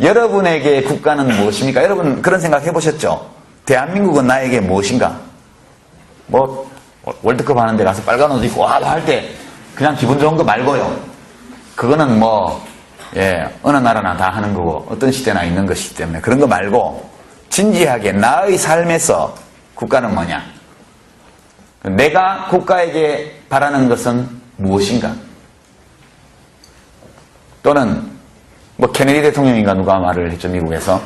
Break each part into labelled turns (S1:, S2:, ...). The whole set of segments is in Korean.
S1: 여러분에게 국가는 무엇입니까? 여러분 그런 생각 해보셨죠? 대한민국은 나에게 무엇인가? 뭐 월드컵 하는 데 가서 빨간 옷 입고 와 할 때 그냥 기분 좋은 거 말고요. 그거는 뭐 어느 나라나 다 하는 거고 어떤 시대나 있는 것이기 때문에 그런 거 말고 진지하게 나의 삶에서 국가는 뭐냐? 내가 국가에게 바라는 것은 무엇인가? 또는 뭐 케네디 대통령인가 누가 말을 했죠, 미국에서.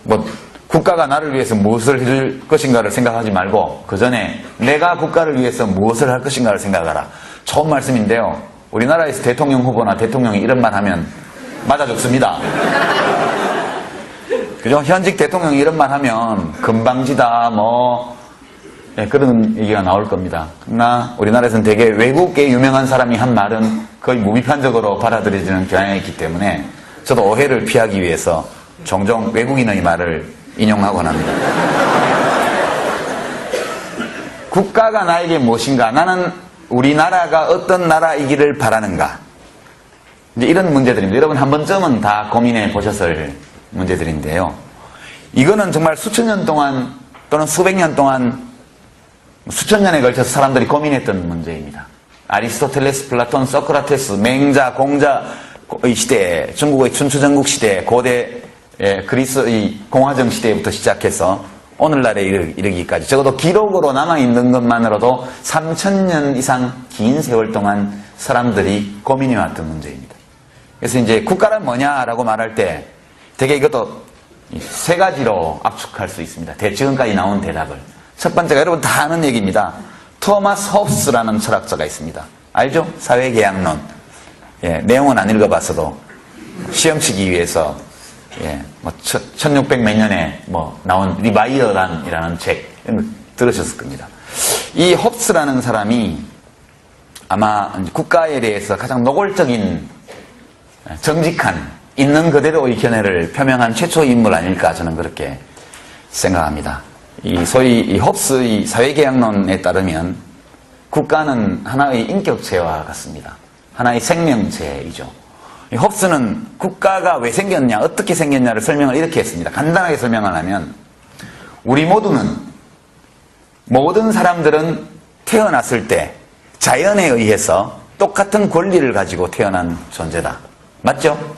S1: 뭐 국가가 나를 위해서 무엇을 해줄 것인가를 생각하지 말고 그 전에 내가 국가를 위해서 무엇을 할 것인가를 생각하라. 좋은 말씀인데요. 우리나라에서 대통령 후보나 대통령이 이런 말 하면 맞아 죽습니다. 그죠? 현직 대통령이 이런 말 하면 금방지다 그런 얘기가 나올 겁니다. 그러나 우리나라에서는 되게 외국계 유명한 사람이 한 말은 거의 무비판적으로 받아들여지는 경향이 있기 때문에 저도 오해를 피하기 위해서 종종 외국인의 말을 인용하곤 합니다. 국가가 나에게 무엇인가? 나는 우리나라가 어떤 나라이기를 바라는가? 이제 이런 문제들입니다. 여러분 한 번쯤은 다 고민해 보셨을 문제들인데요. 이거는 정말 수천 년 동안 또는 수백 년 동안 수천 년에 걸쳐서 사람들이 고민했던 문제입니다. 아리스토텔레스, 플라톤, 소크라테스, 맹자, 공자의 시대, 중국의 춘추전국 시대, 고대 그리스의 공화정 시대부터 시작해서 오늘날에 이르기까지 적어도 기록으로 남아있는 것만으로도 3000년 이상 긴 세월 동안 사람들이 고민해왔던 문제입니다. 그래서 이제 국가란 뭐냐라고 말할 때 되게 이것도 세 가지로 압축할 수 있습니다. 지금까지 나온 대답을. 첫 번째가 여러분 다 아는 얘기입니다. 토마스 홉스라는 철학자가 있습니다. 알죠? 사회계약론. 내용은 안 읽어봤어도 시험 치기 위해서 1600 몇 년에 나온 리바이어란이라는 책 들으셨을 겁니다. 이 홉스라는 사람이 아마 국가에 대해서 가장 노골적인 정직한 있는 그대로의 견해를 표명한 최초의 인물 아닐까 저는 그렇게 생각합니다. 소위 이 홉스의 사회계약론에 따르면 국가는 하나의 인격체와 같습니다. 하나의 생명체이죠. 홉스는 국가가 왜 생겼냐, 어떻게 생겼냐를 설명을 이렇게 했습니다. 간단하게 설명을 하면 우리 모든 사람들은 태어났을 때 자연에 의해서 똑같은 권리를 가지고 태어난 존재다. 맞죠?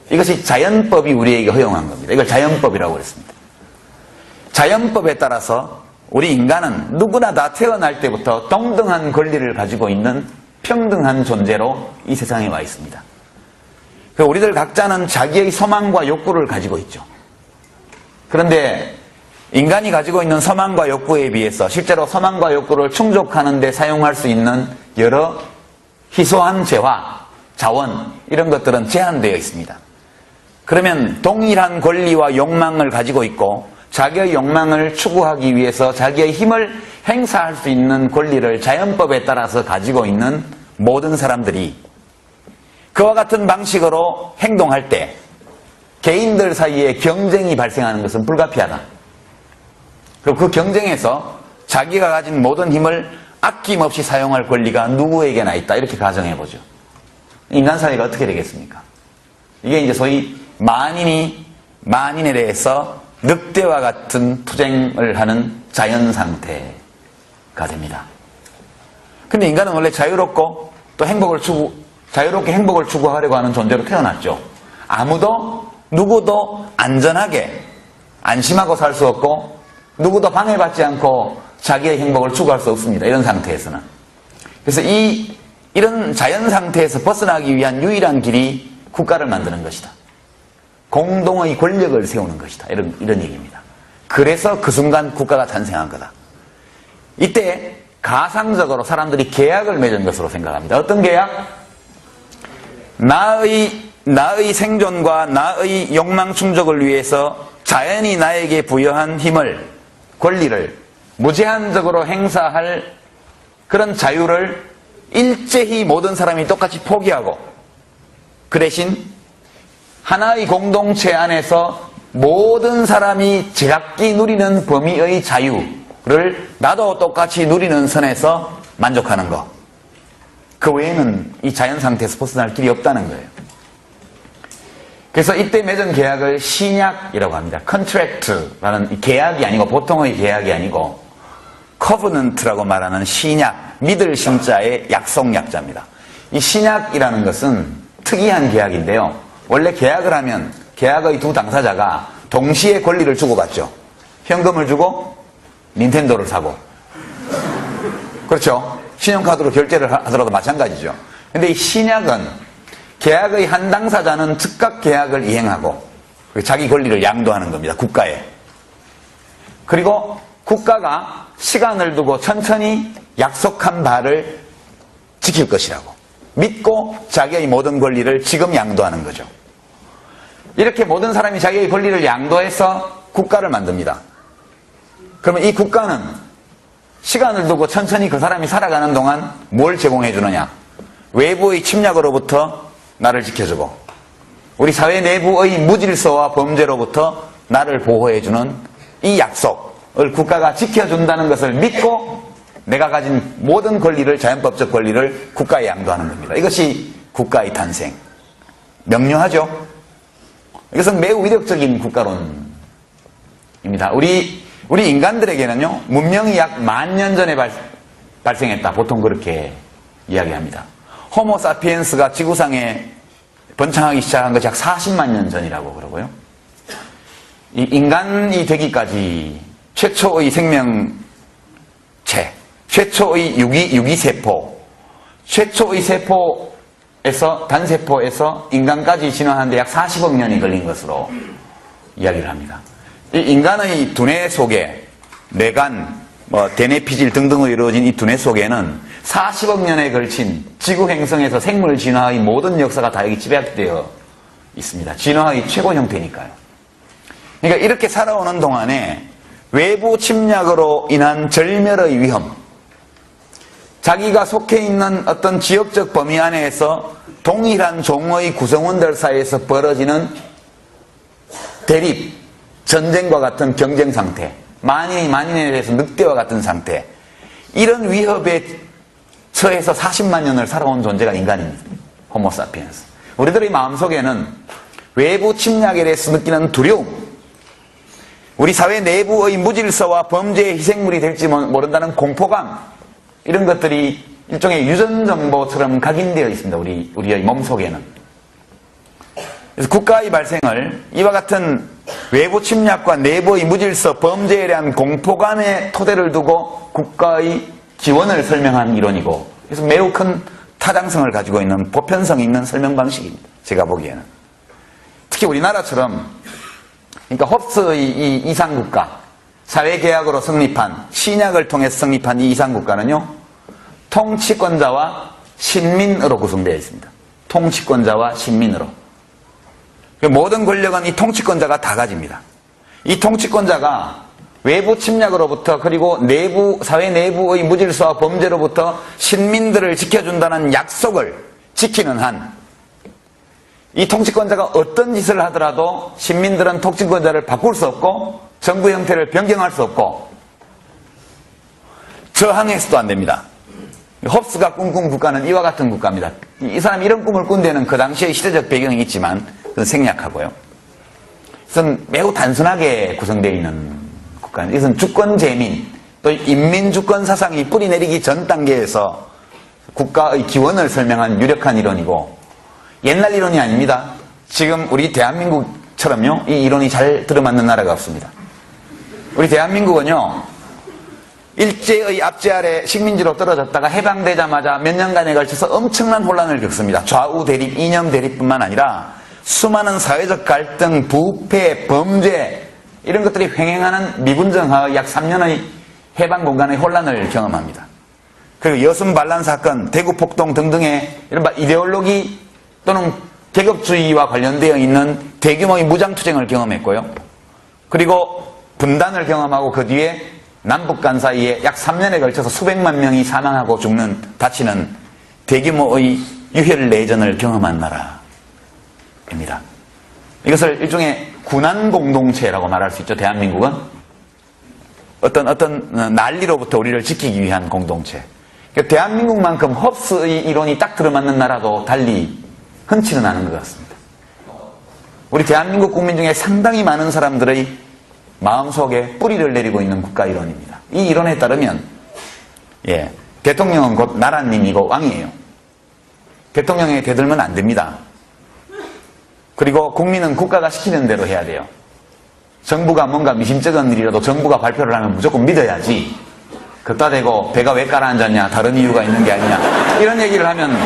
S1: 이것이 자연법이 우리에게 허용한 겁니다. 이걸 자연법이라고 그랬습니다. 자연법에 따라서 우리 인간은 누구나 다 태어날 때부터 동등한 권리를 가지고 있는 평등한 존재로 이 세상에 와 있습니다. 우리들 각자는 자기의 소망과 욕구를 가지고 있죠. 그런데 인간이 가지고 있는 소망과 욕구에 비해서 실제로 소망과 욕구를 충족하는 데 사용할 수 있는 여러 희소한 재화, 자원 이런 것들은 제한되어 있습니다. 그러면 동일한 권리와 욕망을 가지고 있고 자기의 욕망을 추구하기 위해서 자기의 힘을 행사할 수 있는 권리를 자연법에 따라서 가지고 있는 모든 사람들이 그와 같은 방식으로 행동할 때 개인들 사이에 경쟁이 발생하는 것은 불가피하다. 그리고 그 경쟁에서 자기가 가진 모든 힘을 아낌없이 사용할 권리가 누구에게나 있다. 이렇게 가정해보죠. 인간 사회가 어떻게 되겠습니까? 이게 이제 소위 만인에 대해서 늑대와 같은 투쟁을 하는 자연 상태가 됩니다. 근데 인간은 원래 자유롭고 또 자유롭게 행복을 추구하려고 하는 존재로 태어났죠. 누구도 안전하게 안심하고 살 수 없고 누구도 방해받지 않고 자기의 행복을 추구할 수 없습니다. 이런 상태에서는. 그래서 이런 자연 상태에서 벗어나기 위한 유일한 길이 국가를 만드는 것이다. 공동의 권력을 세우는 것이다. 이런 얘기입니다. 그래서 그 순간 국가가 탄생한 거다. 이때 가상적으로 사람들이 계약을 맺은 것으로 생각합니다. 어떤 계약? 나의 생존과 나의 욕망 충족을 위해서 자연이 나에게 부여한 힘을, 권리를 무제한적으로 행사할 그런 자유를 일제히 모든 사람이 똑같이 포기하고 그 대신 하나의 공동체 안에서 모든 사람이 제각기 누리는 범위의 자유를 나도 똑같이 누리는 선에서 만족하는 것. 그 외에는 이 자연 상태에서 벗어날 길이 없다는 거예요. 그래서 이때 맺은 계약을 신약이라고 합니다. 컨트랙트라는 계약이 아니고 보통의 계약이 아니고 커버넌트라고 말하는 신약, 믿을 신자의 약속 약자입니다. 이 신약이라는 것은 특이한 계약인데요. 원래 계약을 하면 계약의 두 당사자가 동시에 권리를 주고받죠. 현금을 주고 닌텐도를 사고. 그렇죠? 신용카드로 결제를 하더라도 마찬가지죠. 근데 이 신약은 계약의 한 당사자는 즉각 계약을 이행하고 자기 권리를 양도하는 겁니다. 국가에. 그리고 국가가 시간을 두고 천천히 약속한 바를 지킬 것이라고 믿고 자기의 모든 권리를 지금 양도하는 거죠. 이렇게 모든 사람이 자기의 권리를 양도해서 국가를 만듭니다. 그러면 이 국가는 시간을 두고 천천히 그 사람이 살아가는 동안 뭘 제공해 주느냐? 외부의 침략으로부터 나를 지켜주고 우리 사회 내부의 무질서와 범죄로부터 나를 보호해주는 이 약속을 국가가 지켜준다는 것을 믿고 내가 가진 모든 권리를, 자연법적 권리를 국가에 양도하는 겁니다. 이것이 국가의 탄생. 명료하죠? 이것은 매우 위력적인 국가론입니다. 우리 인간들에게는요, 문명이 약 10,000년 전에 발생했다. 보통 그렇게 이야기합니다. 호모 사피엔스가 지구상에 번창하기 시작한 것이 약 40만 년 전이라고 그러고요. 이 인간이 되기까지 최초의 생명체, 최초의 유기세포, 최초의 세포에서, 단세포에서 인간까지 진화하는데 약 40억 년이 걸린 것으로 이야기를 합니다. 이 인간의 두뇌 속에 뇌간, 대뇌피질 등등으로 이루어진 이 두뇌 속에는 40억 년에 걸친 지구 행성에서 생물 진화의 모든 역사가 다 여기 집약되어 있습니다. 진화의 최고 형태니까요. 그러니까 이렇게 살아오는 동안에 외부 침략으로 인한 절멸의 위험, 자기가 속해 있는 어떤 지역적 범위 안에서 동일한 종의 구성원들 사이에서 벌어지는 대립, 전쟁과 같은 경쟁 상태, 만인이 만인에 대해서 늑대와 같은 상태, 이런 위협에 처해서 40만 년을 살아온 존재가 인간입니다. 호모 사피엔스. 우리들의 마음속에는 외부 침략에 대해서 느끼는 두려움, 우리 사회 내부의 무질서와 범죄의 희생물이 될지 모른다는 공포감, 이런 것들이 일종의 유전정보처럼 각인되어 있습니다. 우리의 몸속에는. 그래서 국가의 발생을 이와 같은 외부 침략과 내부의 무질서, 범죄에 대한 공포감의 토대를 두고 국가의 기원을 설명한 이론이고, 그래서 매우 큰 타당성을 가지고 있는 보편성 있는 설명 방식입니다. 제가 보기에는. 특히 우리나라처럼, 그러니까 홉스의 이 이상국가, 사회계약으로 성립한, 신약을 통해서 성립한 이 이상국가는요, 통치권자와 신민으로 구성되어 있습니다. 통치권자와 신민으로. 모든 권력은 이 통치권자가 다 가집니다. 이 통치권자가 외부 침략으로부터 그리고 사회 내부의 무질서와 범죄로부터 신민들을 지켜준다는 약속을 지키는 한, 이 통치권자가 어떤 짓을 하더라도 신민들은 통치권자를 바꿀 수 없고 정부 형태를 변경할 수 없고 저항해서도 안 됩니다. 홉스가 꿈꾼 국가는 이와 같은 국가입니다. 이 사람이 이런 꿈을 꾼 데는 그 당시의 시대적 배경이 있지만 그건 생략하고요. 이것은 매우 단순하게 구성되어 있는 국가입니다. 이것은 주권재민, 또 인민주권 사상이 뿌리내리기 전 단계에서 국가의 기원을 설명한 유력한 이론이고, 옛날 이론이 아닙니다. 지금 우리 대한민국처럼요, 이 이론이 잘 들어맞는 나라가 없습니다. 우리 대한민국은요, 일제의 압제 아래 식민지로 떨어졌다가 해방되자마자 몇 년간에 걸쳐서 엄청난 혼란을 겪습니다. 좌우 대립, 이념 대립뿐만 아니라 수많은 사회적 갈등, 부패, 범죄, 이런 것들이 횡행하는 미분정하의 약 3년의 해방 공간의 혼란을 경험합니다. 그리고 여순 반란 사건, 대구 폭동 등등의 이른바 이데올로기 또는 계급주의와 관련되어 있는 대규모의 무장투쟁을 경험했고요. 그리고 분단을 경험하고 그 뒤에 남북 간 사이에 약 3년에 걸쳐서 수백만 명이 사망하고 죽는, 다치는 대규모의 유혈 내전을 경험한 나라입니다. 이것을 일종의 군안 공동체라고 말할 수 있죠. 대한민국은 어떤 난리로부터 우리를 지키기 위한 공동체. 그러니까 대한민국만큼 홉스의 이론이 딱 들어맞는 나라도 달리 흔치는 않은 것 같습니다. 우리 대한민국 국민 중에 상당히 많은 사람들의 마음속에 뿌리를 내리고 있는 국가 이론입니다. 이 이론에 따르면 대통령은 곧 나라님이고 왕이에요. 대통령에 대들면 안 됩니다. 그리고 국민은 국가가 시키는 대로 해야 돼요. 정부가 뭔가 미심쩍은 일이라도 정부가 발표를 하면 무조건 믿어야지. 걷다 대고 배가 왜 가라앉았냐, 다른 이유가 있는 게 아니냐, 이런 얘기를 하면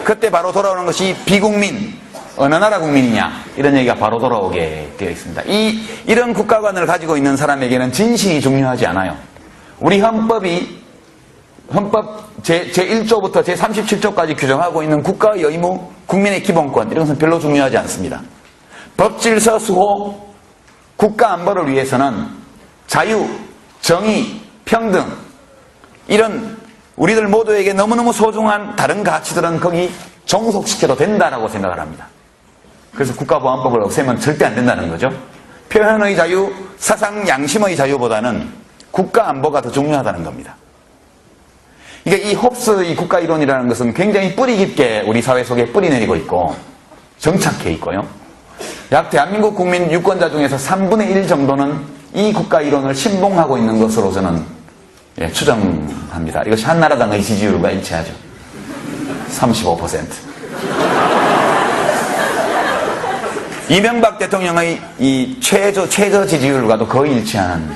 S1: 그때 바로 돌아오는 것이 비국민, 어느 나라 국민이냐, 이런 얘기가 바로 돌아오게 되어 있습니다. 이런 국가관을 가지고 있는 사람에게는 진실이 중요하지 않아요. 우리 헌법이 헌법 제1조부터 제37조까지 규정하고 있는 국가의 의무, 국민의 기본권, 이런 것은 별로 중요하지 않습니다. 법질서 수호, 국가 안보를 위해서는 자유, 정의, 평등, 이런 우리들 모두에게 너무너무 소중한 다른 가치들은 거기 종속시켜도 된다라고 생각을 합니다. 그래서 국가보안법을 없애면 절대 안 된다는 거죠. 표현의 자유, 사상 양심의 자유보다는 국가 안보가 더 중요하다는 겁니다. 그러니까 이 홉스의 국가 이론이라는 것은 굉장히 뿌리 깊게 우리 사회 속에 뿌리 내리고 있고 정착해 있고요. 약 대한민국 국민 유권자 중에서 3분의 1 정도는 이 국가 이론을 신봉하고 있는 것으로 저는 추정합니다. 이것이 한나라당의 지지율과 일치하죠. 35%. 이명박 대통령의 이 최저 지지율과도 거의 일치하는,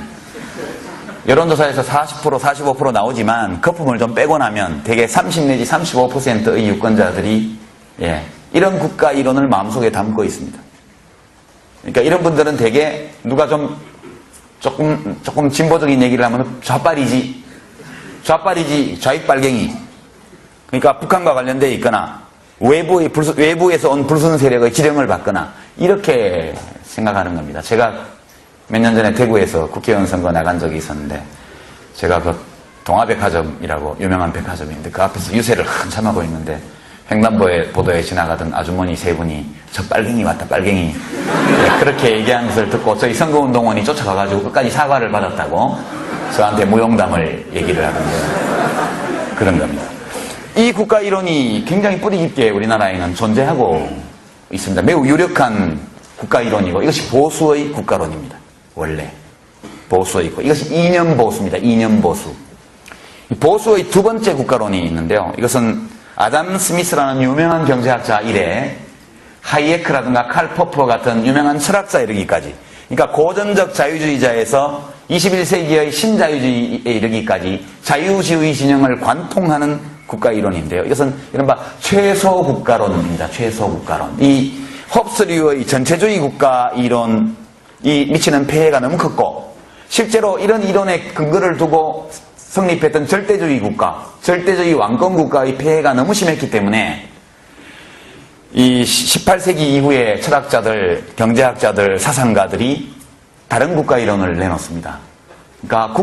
S1: 여론조사에서 40%, 45% 나오지만 거품을 좀 빼고 나면 대개 30 내지 35%의 유권자들이 이런 국가 이론을 마음속에 담고 있습니다. 그러니까 이런 분들은 대개 누가 조금 진보적인 얘기를 하면 좌빨이지, 좌익빨갱이. 그러니까 북한과 관련되어 있거나 외부에서 온 불순 세력의 지령을 받거나 이렇게 생각하는 겁니다. 제가 몇 년 전에 대구에서 국회의원 선거 나간 적이 있었는데, 제가 그 동아백화점이라고 유명한 백화점인데 그 앞에서 유세를 한참 하고 있는데 횡단보도에 지나가던 아주머니 세 분이 저 빨갱이 왔다, 빨갱이, 그렇게 얘기하는 것을 듣고 저희 선거운동원이 쫓아가가지고 끝까지 사과를 받았다고 저한테 무용담을 얘기를 하던데, 그런 겁니다. 이 국가 이론이 굉장히 뿌리 깊게 우리나라에는 존재하고 있습니다. 매우 유력한 국가 이론이고, 이것이 보수의 국가론입니다. 원래 보수의 있고, 이것이 이념 보수입니다. 이념 보수. 보수의 두 번째 국가론이 있는데요. 이것은 아담 스미스라는 유명한 경제학자 이래 하이에크라든가 칼 포퍼 같은 유명한 철학자에 이르기까지, 그러니까 고전적 자유주의자에서 21세기의 신자유주의에 이르기까지 자유주의 진영을 관통하는 국가 이론인데요. 이것은 이른바 최소 국가론입니다. 최소 국가론. 이 홉스류의 전체주의 국가 이론이 미치는 폐해가 너무 컸고, 실제로 이런 이론에 근거를 두고 성립했던 절대주의 국가, 절대주의 왕권 국가의 폐해가 너무 심했기 때문에 이 18세기 이후에 철학자들, 경제학자들, 사상가들이 다른 국가 이론을 내놓습니다. 그러니까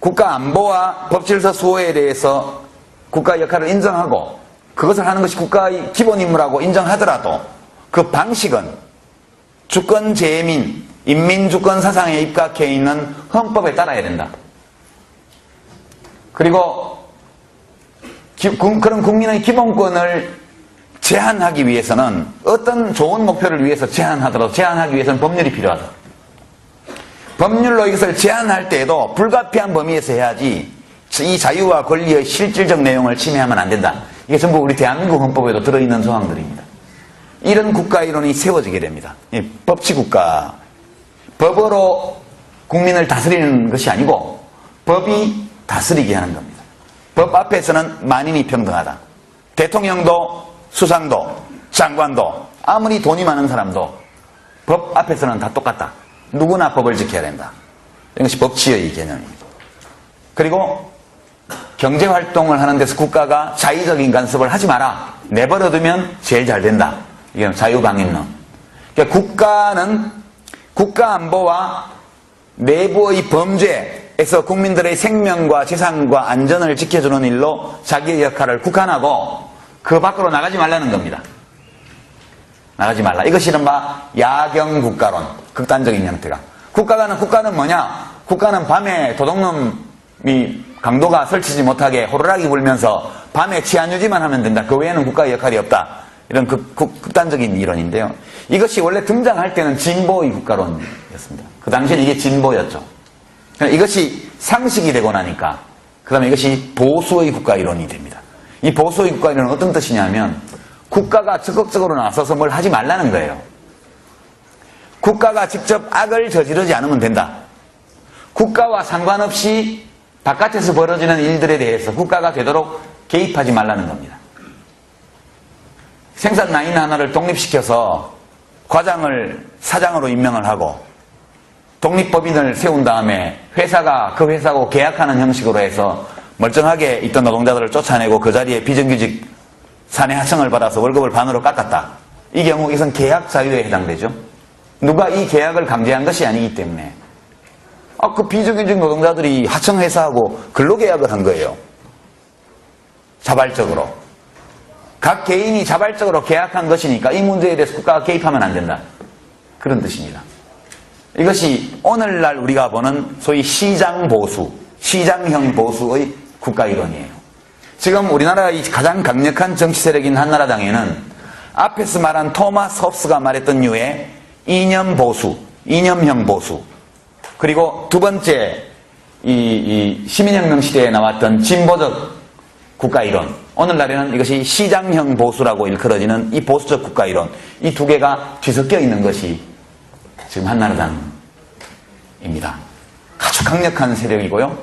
S1: 국가 안보와 법질서 수호에 대해서 국가 역할을 인정하고 그것을 하는 것이 국가의 기본 임무라고 인정하더라도 그 방식은 주권 재민, 인민주권 사상에 입각해 있는 헌법에 따라야 된다. 그리고 그런 국민의 기본권을 제한하기 위해서는, 어떤 좋은 목표를 위해서 제한하더라도 제한하기 위해서는 법률이 필요하다. 법률로 이것을 제한할 때에도 불가피한 범위에서 해야지 이 자유와 권리의 실질적 내용을 침해하면 안 된다. 이게 전부 우리 대한민국 헌법에도 들어있는 조항들입니다. 이런 국가 이론이 세워지게 됩니다. 법치국가, 법으로 국민을 다스리는 것이 아니고 법이 다스리게 하는 겁니다. 법 앞에서는 만인이 평등하다. 대통령도 수상도 장관도 아무리 돈이 많은 사람도 법 앞에서는 다 똑같다. 누구나 법을 지켜야 된다. 이것이 법치의 개념입니다. 그리고 경제활동을 하는 데서 국가가 자의적인 간섭을 하지 마라. 내버려두면 제일 잘 된다. 이게 자유방임론. 그러니까 국가는 국가안보와 내부의 범죄에서 국민들의 생명과 재산과 안전을 지켜주는 일로 자기의 역할을 국한하고 그 밖으로 나가지 말라는 겁니다. 나가지 말라. 이것이 이른바 야경국가론, 극단적인 형태가. 국가는 뭐냐? 국가는 밤에 도둑놈이 강도가 설치지 못하게 호루라기 불면서 밤에 치안 유지만 하면 된다. 그 외에는 국가의 역할이 없다. 이런 극단적인 이론인데요. 이것이 원래 등장할 때는 진보의 국가론이었습니다. 그 당시에는 이게 진보였죠. 이것이 상식이 되고 나니까 그 다음에 이것이 보수의 국가 이론이 됩니다. 이 보수의 국가 이론은 어떤 뜻이냐면 국가가 적극적으로 나서서 뭘 하지 말라는 거예요. 국가가 직접 악을 저지르지 않으면 된다. 국가와 상관없이 바깥에서 벌어지는 일들에 대해서 국가가 되도록 개입하지 말라는 겁니다. 생산 라인 하나를 독립시켜서 과장을 사장으로 임명을 하고 독립법인을 세운 다음에 회사가 그 회사하고 계약하는 형식으로 해서 멀쩡하게 있던 노동자들을 쫓아내고 그 자리에 비정규직 사내 하청을 받아서 월급을 반으로 깎았다. 이 경우 이것은 계약 자유에 해당되죠. 누가 이 계약을 강제한 것이 아니기 때문에 그 비정규직 노동자들이 하청회사하고 근로계약을 한 거예요. 자발적으로. 각 개인이 자발적으로 계약한 것이니까 이 문제에 대해서 국가가 개입하면 안 된다. 그런 뜻입니다. 이것이 오늘날 우리가 보는 소위 시장보수, 시장형 보수의 국가이론이에요. 지금 우리나라의 가장 강력한 정치 세력인 한나라당에는 앞에서 말한 토마스 홉스가 말했던 류의 이념보수, 이념형 보수, 그리고 두 번째 이 시민혁명 시대에 나왔던 진보적 국가이론, 오늘날에는 이것이 시장형 보수라고 일컬어지는 이 보수적 국가이론, 이 두 개가 뒤섞여 있는 것이 지금 한나라당입니다. 아주 강력한 세력이고요.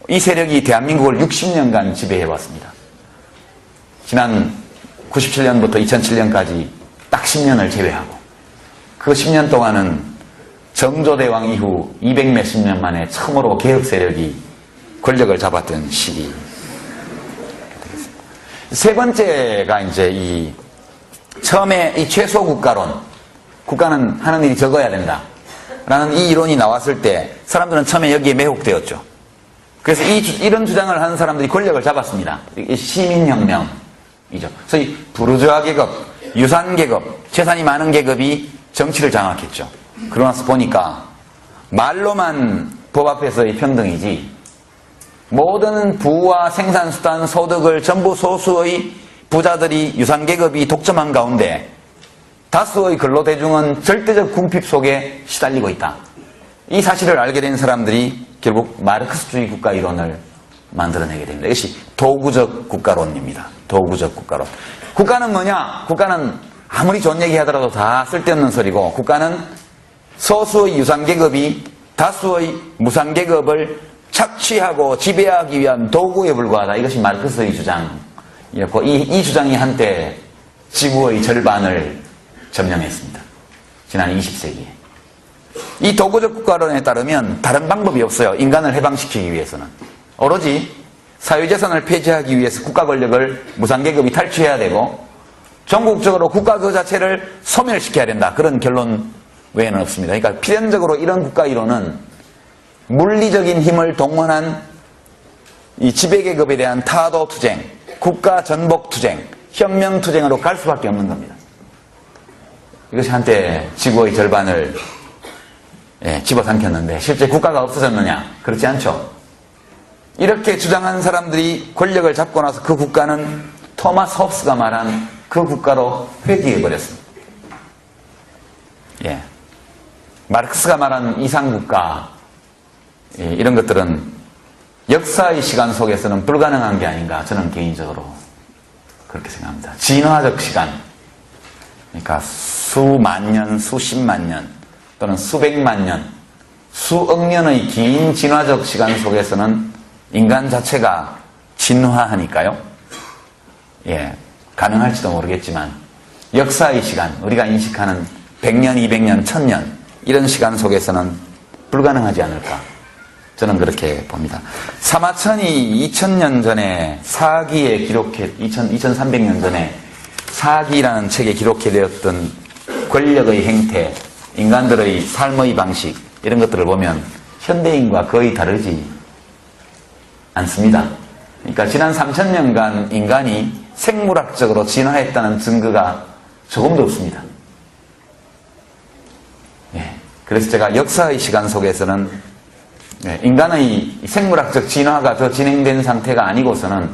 S1: 이 세력이 대한민국을 60년간 지배해왔습니다. 지난 97년부터 2007년까지 딱 10년을 제외하고 그 10년 동안은 정조대왕 이후 200몇십 년 만에 처음으로 개혁 세력이 권력을 잡았던 시기. 세 번째가 이제 처음에 이 최소 국가론, 국가는 하는 일이 적어야 된다 라는 이 이론이 나왔을 때 사람들은 처음에 여기에 매혹되었죠. 그래서 이런 주장을 하는 사람들이 권력을 잡았습니다. 시민혁명이죠. 소위 부르주아 계급, 유산 계급, 재산이 많은 계급이 정치를 장악했죠. 그러고 나서 보니까 말로만 법 앞에서의 평등이지 모든 부와 생산수단, 소득을 전부 소수의 부자들이 유산계급이 독점한 가운데 다수의 근로대중은 절대적 궁핍 속에 시달리고 있다. 이 사실을 알게 된 사람들이 결국 마르크스주의 국가이론을 만들어내게 됩니다. 이것이 도구적 국가론입니다. 도구적 국가론. 국가는 뭐냐? 국가는 아무리 좋은 얘기 하더라도 다 쓸데없는 소리고, 국가는 소수의 유산계급이 다수의 무산계급을 착취하고 지배하기 위한 도구에 불과하다. 이것이 마르크스의 주장이었고, 이 주장이 한때 지구의 절반을 점령했습니다. 지난 20세기에. 이 도구적 국가론에 따르면 다른 방법이 없어요. 인간을 해방시키기 위해서는. 오로지 사유재산을 폐지하기 위해서 국가 권력을 무산계급이 탈취해야 되고 전국적으로 국가 그 자체를 소멸시켜야 된다. 그런 결론 외에는 없습니다. 그러니까 필연적으로 이런 국가이론은 물리적인 힘을 동원한 이 지배계급에 대한 타도투쟁, 국가 전복투쟁, 혁명투쟁으로 갈 수밖에 없는 겁니다. 이것이 한때 지구의 절반을 집어삼켰는데 실제 국가가 없어졌느냐? 그렇지 않죠. 이렇게 주장한 사람들이 권력을 잡고 나서 그 국가는 토마스 홉스가 말한 그 국가로 회귀해버렸습니다. 마르크스가 말한 이상국가, 이런 것들은 역사의 시간 속에서는 불가능한 게 아닌가, 저는 개인적으로 그렇게 생각합니다. 진화적 시간, 그러니까 수만 년, 수십만 년 또는 수백만 년, 수억 년의 긴 진화적 시간 속에서는 인간 자체가 진화하니까요. 가능할지도 모르겠지만 역사의 시간, 우리가 인식하는 100년, 200년, 1000년 이런 시간 속에서는 불가능하지 않을까, 저는 그렇게 봅니다. 사마천이 2000년 전에 사기에 2300년 전에 사기라는 책에 기록해되었던 권력의 행태, 인간들의 삶의 방식, 이런 것들을 보면 현대인과 거의 다르지 않습니다. 그러니까 지난 3000년간 인간이 생물학적으로 진화했다는 증거가 조금도 없습니다. 그래서 제가 역사의 시간 속에서는 인간의 생물학적 진화가 더 진행된 상태가 아니고서는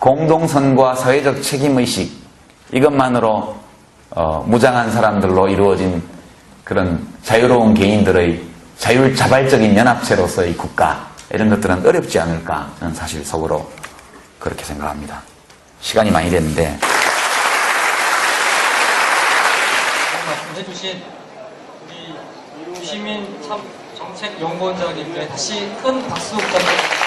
S1: 공동선과 사회적 책임의식, 이것만으로 무장한 사람들로 이루어진 그런 자유로운 개인들의 자율자발적인 연합체로서의 국가 이런 것들은 어렵지 않을까 저는 사실 속으로 그렇게 생각합니다. 시간이 많이 됐는데
S2: 말씀해주신 우리 시민 정책연구원장님께 다시 큰 박수 부탁드립니다.